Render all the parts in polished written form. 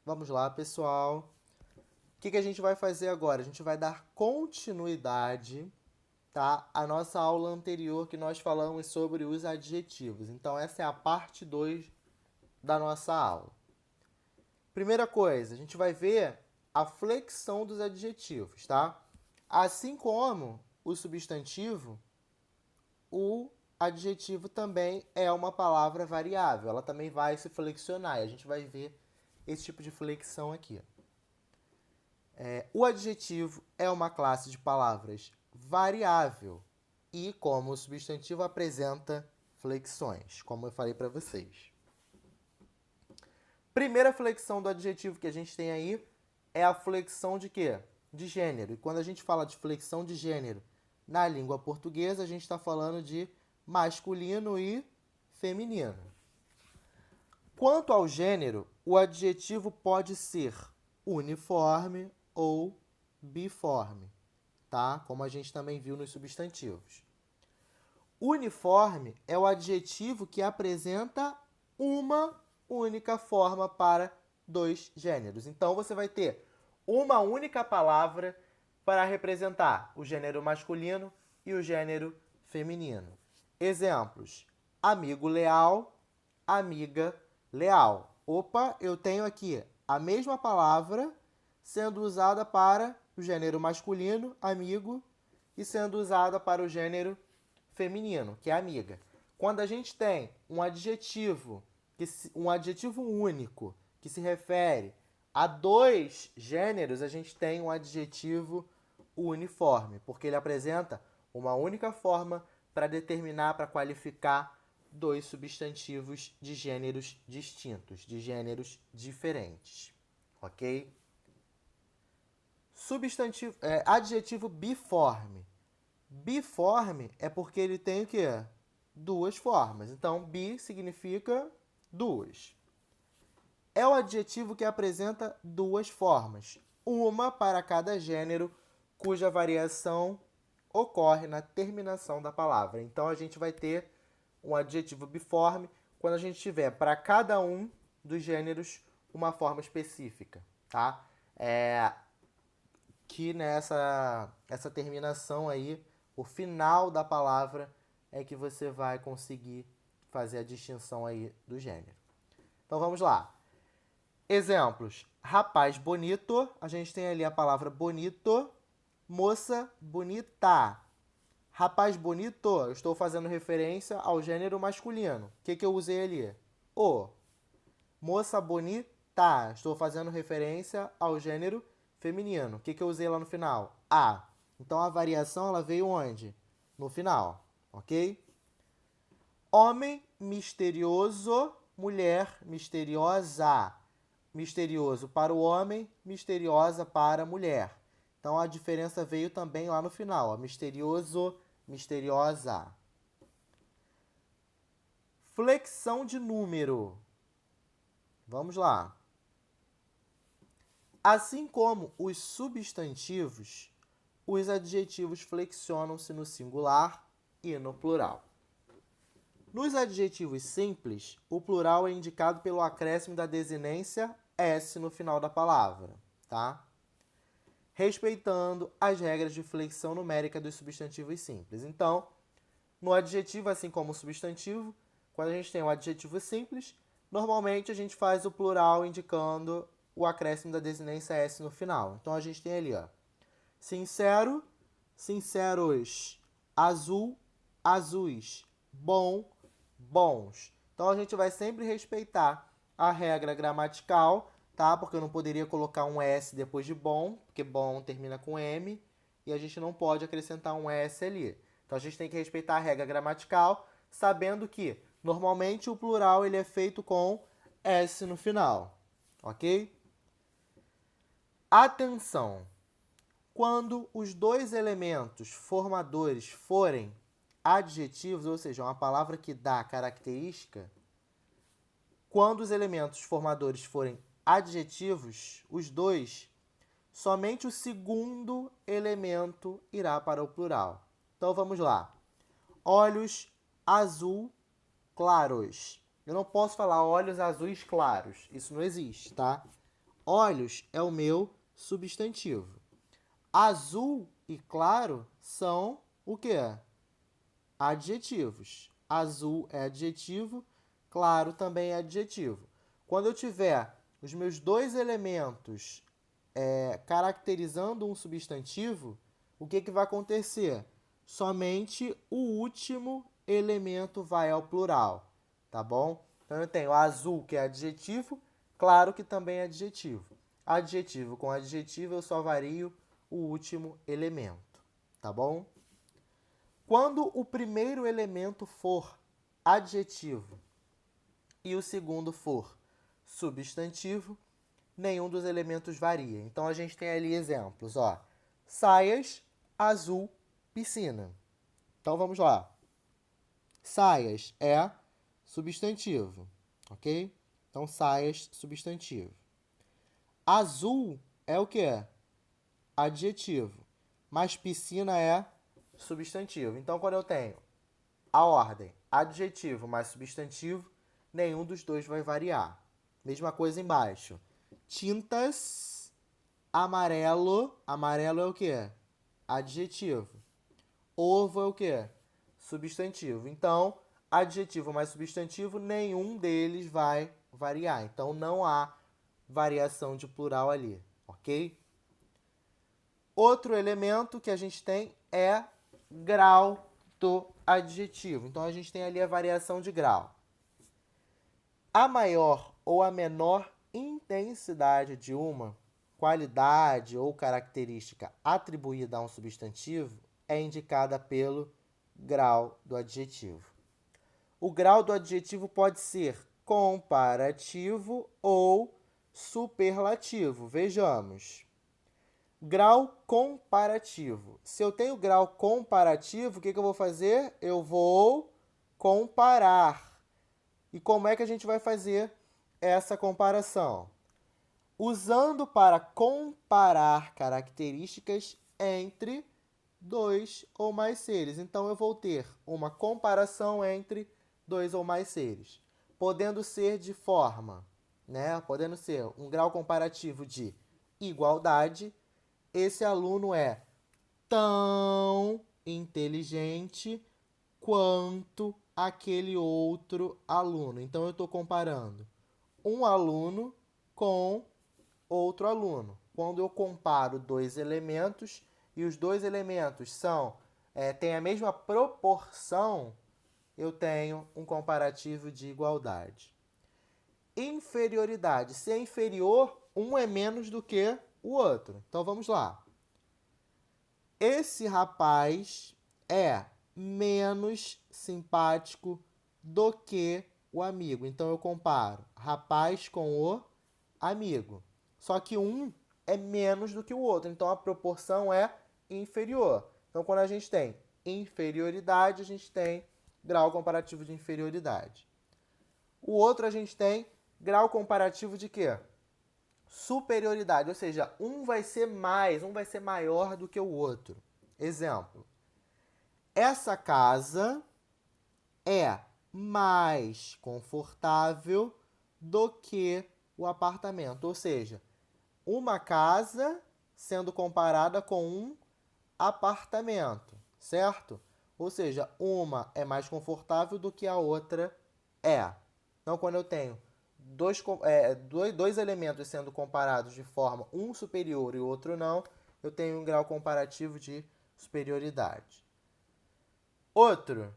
Vamos lá, pessoal. O que a gente vai fazer agora? A gente vai dar continuidade, tá, à nossa aula anterior que nós falamos sobre os adjetivos. Então, essa é a parte 2 da nossa aula. Primeira coisa, a gente vai ver a flexão dos adjetivos, tá? Assim como o substantivo, o adjetivo também é uma palavra variável. Ela também vai se flexionar. E a gente vai ver esse tipo de flexão aqui. O adjetivo é uma classe de palavras variável e, como o substantivo, apresenta flexões, como eu falei para vocês. Primeira flexão do adjetivo que a gente tem aí é a flexão de quê? De gênero. E quando a gente fala de flexão de gênero na língua portuguesa, a gente está falando de masculino e feminino. Quanto ao gênero, o adjetivo pode ser uniforme ou biforme, tá? Como a gente também viu nos substantivos. Uniforme é o adjetivo que apresenta uma única forma para dois gêneros. Então, você vai ter uma única palavra para representar o gênero masculino e o gênero feminino. Exemplos: amigo leal, amiga leal. Opa, eu tenho aqui a mesma palavra sendo usada para o gênero masculino, amigo, e sendo usada para o gênero feminino, que é amiga. Quando a gente tem um adjetivo único que se refere a dois gêneros, a gente tem um adjetivo uniforme, porque ele apresenta uma única forma para determinar, para qualificar dois substantivos de gêneros distintos, de gêneros diferentes. Ok? Adjetivo biforme. Biforme é porque ele tem o quê? Duas formas. Então, bi significa duas. É o adjetivo que apresenta duas formas, uma para cada gênero, cuja variação ocorre na terminação da palavra. Então, a gente vai ter um adjetivo biforme quando a gente tiver para cada um dos gêneros uma forma específica, tá? Que essa terminação aí, o final da palavra, é que você vai conseguir fazer a distinção aí do gênero. Então vamos lá. Exemplos: rapaz bonito, a gente tem ali a palavra bonito, moça bonita. Rapaz bonito, eu estou fazendo referência ao gênero masculino. O que eu usei ali? O. Moça bonita, estou fazendo referência ao gênero feminino. O que eu usei lá no final? A. Então a variação ela veio onde? No final, ok? Homem misterioso, mulher misteriosa. Misterioso para o homem, misteriosa para a mulher. Então a diferença veio também lá no final, ó. Misterioso, misteriosa. Flexão de número. Vamos lá. Assim como os substantivos, os adjetivos flexionam-se no singular e no plural. Nos adjetivos simples, o plural é indicado pelo acréscimo da desinência S no final da palavra, tá? Respeitando as regras de flexão numérica dos substantivos simples. Então, no adjetivo, assim como o substantivo, quando a gente tem o adjetivo simples, normalmente a gente faz o plural indicando o acréscimo da desinência S no final. Então, a gente tem ali, ó, sincero, sinceros, azul, azuis, bom, bons. Então, a gente vai sempre respeitar a regra gramatical, tá? Porque eu não poderia colocar um S depois de bom, porque bom termina com M, e a gente não pode acrescentar um S ali. Então, a gente tem que respeitar a regra gramatical, sabendo que, normalmente, o plural ele é feito com S no final, ok? Atenção! Quando os dois elementos formadores forem adjetivos, ou seja, uma palavra que dá característica, quando os elementos formadores forem adjetivos, os dois, somente o segundo elemento irá para o plural. Então vamos lá. Olhos azul claros. Eu não posso falar olhos azuis claros. Isso não existe, tá? Olhos é o meu substantivo. Azul e claro são o quê? Adjetivos. Azul é adjetivo, claro também é adjetivo. Quando eu tiver os meus dois elementos caracterizando um substantivo, o que vai acontecer? Somente o último elemento vai ao plural, tá bom? Então eu tenho azul, que é adjetivo, claro que também é adjetivo. Adjetivo com adjetivo eu só vario o último elemento, tá bom? Quando o primeiro elemento for adjetivo e o segundo for substantivo, nenhum dos elementos varia. Então, a gente tem ali exemplos, ó. Saias, azul, piscina. Então, vamos lá. Saias é substantivo, ok? Então, saias, substantivo. Azul é o quê? Adjetivo. Mas piscina é substantivo. Então, quando eu tenho a ordem adjetivo mais substantivo, nenhum dos dois vai variar. Mesma coisa embaixo. Tintas, amarelo. Amarelo é o quê? Adjetivo. Ovo é o quê? Substantivo. Então, adjetivo mais substantivo, nenhum deles vai variar. Então, não há variação de plural ali, ok? Outro elemento que a gente tem é grau do adjetivo. Então, a gente tem ali a variação de grau. A maior ou a menor intensidade de uma qualidade ou característica atribuída a um substantivo é indicada pelo grau do adjetivo. O grau do adjetivo pode ser comparativo ou superlativo. Vejamos. Grau comparativo. Se eu tenho grau comparativo, o que eu vou fazer? Eu vou comparar. E como é que a gente vai fazer essa comparação? Usando para comparar características entre dois ou mais seres. Então, eu vou ter uma comparação entre dois ou mais seres. Podendo ser de forma, podendo ser um grau comparativo de igualdade. Esse aluno é tão inteligente quanto aquele outro aluno. Então, eu estou comparando um aluno com outro aluno. Quando eu comparo dois elementos e os dois elementos têm a mesma proporção, eu tenho um comparativo de igualdade. Inferioridade. Se é inferior, um é menos do que o outro. Então, vamos lá. Esse rapaz é menos simpático do que o amigo. Então, eu comparo rapaz com o amigo. Só que um é menos do que o outro. Então, a proporção é inferior. Então, quando a gente tem inferioridade, a gente tem grau comparativo de inferioridade. O outro a gente tem grau comparativo de quê? Superioridade, ou seja, um vai ser maior do que o outro. Exemplo. Essa casa é mais confortável do que o apartamento. Ou seja, uma casa sendo comparada com um apartamento, certo? Ou seja, uma é mais confortável do que a outra é. Então, quando eu tenho dois elementos sendo comparados de forma um superior e o outro não, eu tenho um grau comparativo de superioridade. Outro,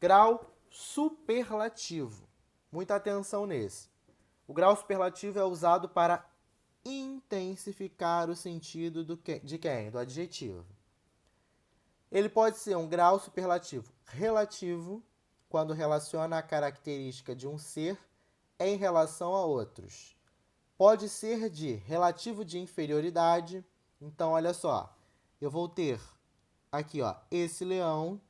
grau superlativo. Muita atenção nesse. O grau superlativo é usado para intensificar o sentido de quem? Do adjetivo. Ele pode ser um grau superlativo relativo, quando relaciona a característica de um ser em relação a outros. Pode ser de relativo de inferioridade. Então, olha só. Eu vou ter aqui, ó, esse leão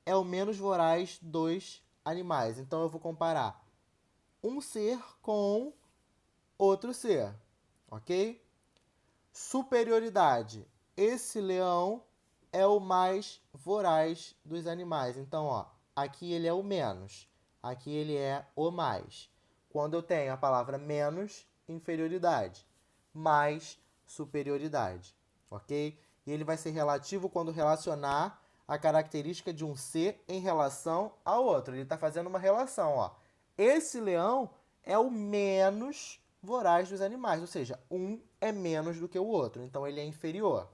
é o menos voraz dos animais. Então, eu vou comparar um ser com outro ser, ok? Superioridade. Esse leão é o mais voraz dos animais. Então, ó, aqui ele é o menos, aqui ele é o mais. Quando eu tenho a palavra menos, inferioridade, mais superioridade, ok? E ele vai ser relativo quando relacionar a característica de um ser em relação ao outro. Ele está fazendo uma relação, ó. Esse leão é o menos voraz dos animais, ou seja, um é menos do que o outro, então ele é inferior.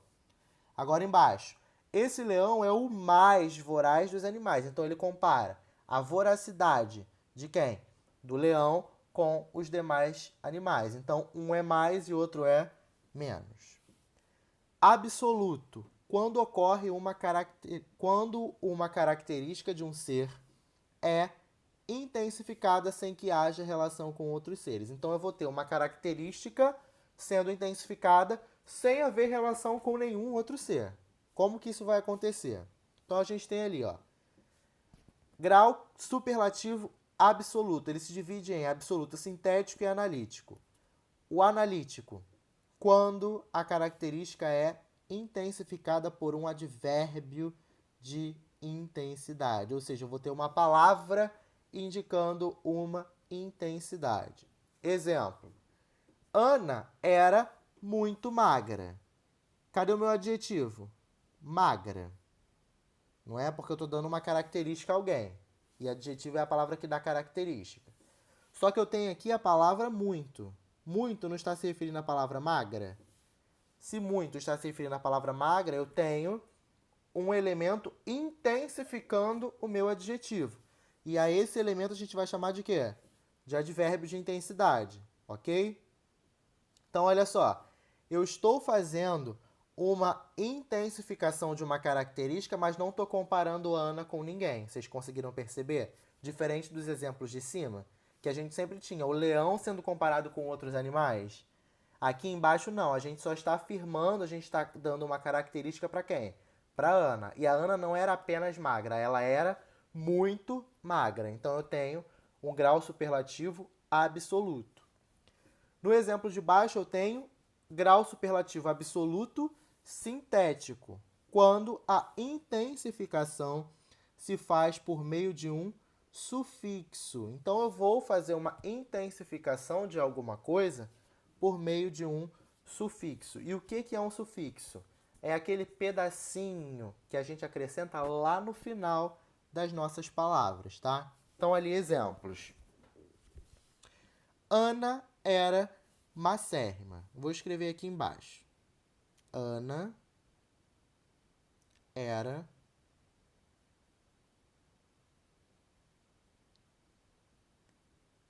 Agora embaixo, esse leão é o mais voraz dos animais, então ele compara a voracidade de quem? Do leão com os demais animais. Então, um é mais e outro é menos. Absoluto. Quando ocorre quando uma característica de um ser é intensificada sem que haja relação com outros seres. Então, eu vou ter uma característica sendo intensificada sem haver relação com nenhum outro ser. Como que isso vai acontecer? Então, a gente tem ali, ó, grau superlativo absoluto. Ele se divide em absoluto sintético e analítico. O analítico, quando a característica é intensificada por um advérbio de intensidade. Ou seja, eu vou ter uma palavra indicando uma intensidade. Exemplo. Ana era muito magra. Cadê o meu adjetivo? Magra. Não é porque eu estou dando uma característica a alguém. E adjetivo é a palavra que dá característica. Só que eu tenho aqui a palavra muito. Muito não está se referindo à palavra magra? Se muito está se referindo à palavra magra, eu tenho um elemento intensificando o meu adjetivo. E a esse elemento a gente vai chamar de quê? De advérbio de intensidade, ok? Então, olha só. Eu estou fazendo uma intensificação de uma característica, mas não estou comparando a Ana com ninguém. Vocês conseguiram perceber? Diferente dos exemplos de cima, que a gente sempre tinha o leão sendo comparado com outros animais. Aqui embaixo não, a gente só está afirmando, a gente está dando uma característica para quem? Para Ana. E a Ana não era apenas magra, ela era muito magra. Então eu tenho um grau superlativo absoluto. No exemplo de baixo eu tenho grau superlativo absoluto sintético, quando a intensificação se faz por meio de um sufixo. Então eu vou fazer uma intensificação de alguma coisa por meio de um sufixo. E o que é um sufixo? É aquele pedacinho que a gente acrescenta lá no final das nossas palavras, tá? Então ali exemplos. Ana era macérrima. Vou escrever aqui embaixo. Ana era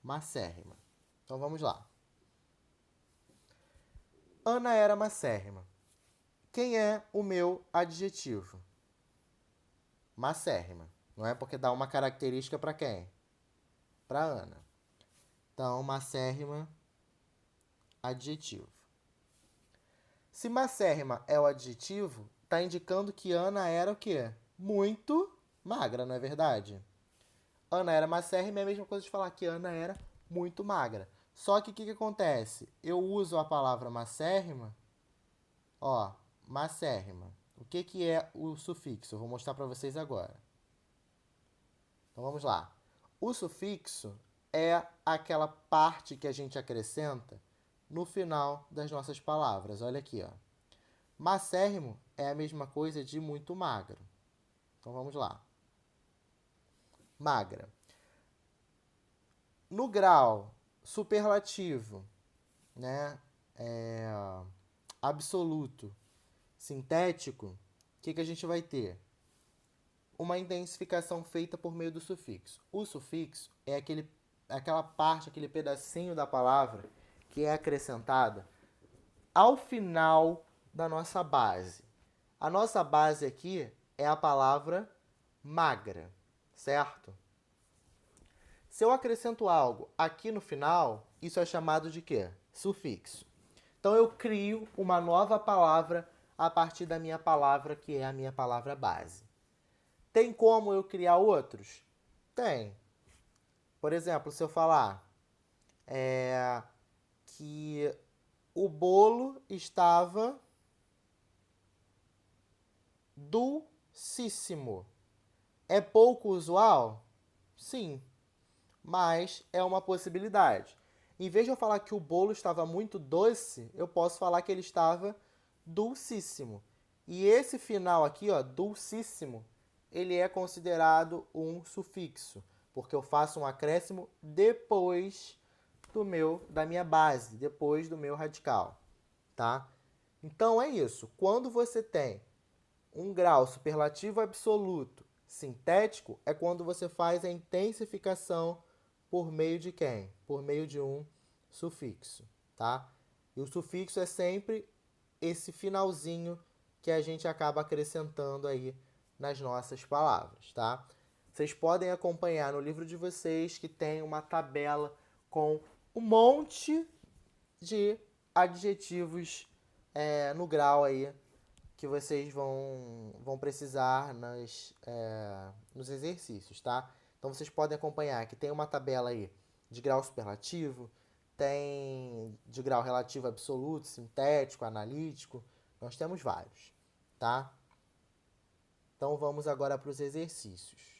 macérrima. Então vamos lá. Ana era macérrima. Quem é o meu adjetivo? Macérrima. Não é porque dá uma característica para quem? Para Ana. Então, macérrima, adjetivo. Se macérrima é o adjetivo, está indicando que Ana era o quê? Muito magra, não é verdade? Ana era macérrima é a mesma coisa de falar que Ana era muito magra. Só que o que acontece? Eu uso a palavra macérrima, ó, macérrima. O que é o sufixo? Eu vou mostrar para vocês agora. Então vamos lá. O sufixo é aquela parte que a gente acrescenta no final das nossas palavras. Olha aqui, ó. Macérrimo é a mesma coisa de muito magro. Então vamos lá. Magra. No grau superlativo, né, absoluto, sintético, o que a gente vai ter? Uma intensificação feita por meio do sufixo. O sufixo é aquela parte, aquele pedacinho da palavra que é acrescentada ao final da nossa base. A nossa base aqui é a palavra magra, certo? Se eu acrescento algo aqui no final, isso é chamado de quê? Sufixo. Então eu crio uma nova palavra a partir da minha palavra, que é a minha palavra base. Tem como eu criar outros? Tem. Por exemplo, se eu falar que o bolo estava dulcíssimo. É pouco usual? Sim, mas é uma possibilidade. Em vez de eu falar que o bolo estava muito doce, eu posso falar que ele estava dulcíssimo. E esse final aqui, ó, dulcíssimo, ele é considerado um sufixo, porque eu faço um acréscimo depois da minha base, depois do meu radical, tá? Então é isso. Quando você tem um grau superlativo absoluto sintético, é quando você faz a intensificação por meio de quem? Por meio de um sufixo, tá? E o sufixo é sempre esse finalzinho que a gente acaba acrescentando aí nas nossas palavras, tá? Vocês podem acompanhar no livro de vocês que tem uma tabela com um monte de adjetivos no grau aí que vocês vão precisar nos exercícios, tá? Então vocês podem acompanhar que tem uma tabela aí de grau superlativo, tem de grau relativo absoluto, sintético, analítico, nós temos vários, tá? Então vamos agora para os exercícios.